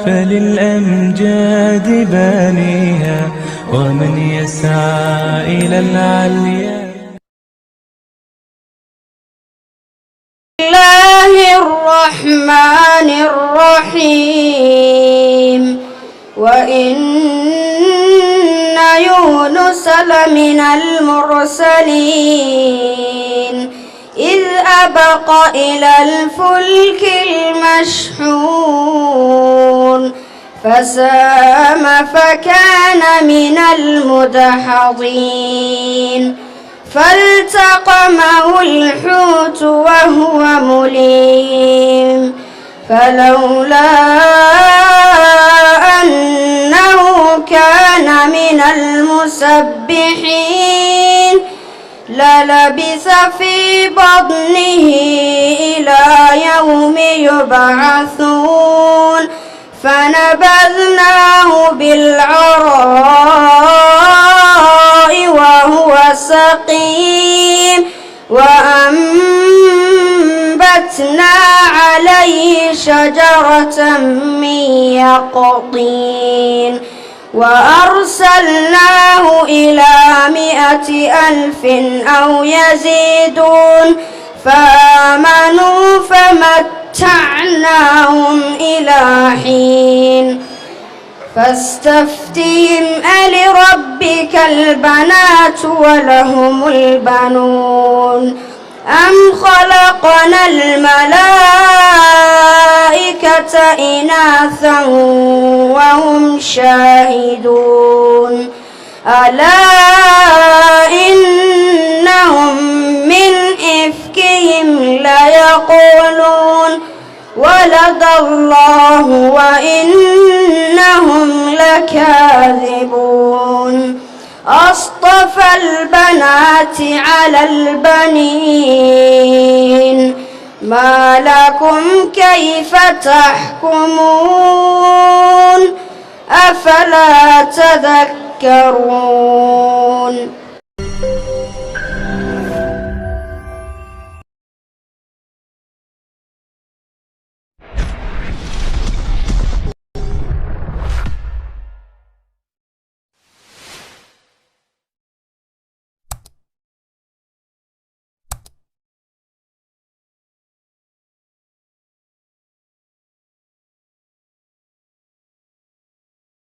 فللأمجاد بانيها ومن يسعى إلى العليا. بسم الله الرحمن الرحيم. وإن يونس لمن المرسلين إذ أبق إلى الفلك المشحون فساهم فكان من المدحضين فالتقمه الحوت وهو مليم فلولا أنه كان من المسبحين للبث في بطنه إلى يوم يبعثون فنبذناه بالعراء وهو سقيم وأنبتنا عليه شجرة من يقطين وأرسلناه إلى 100,000 أو يزيدون فآمنوا فمتعناهم إلى حين فاستفتهم ألربك البنات ولهم البنون أم خلقنا الملائكة إناثا وهم شاهدون ألا إنهم من إفكهم ليقولون ولد الله وإنهم لكاذبون أصطفى البنات على البنين ما لكم كيف تحكمون أفلا تذكرون.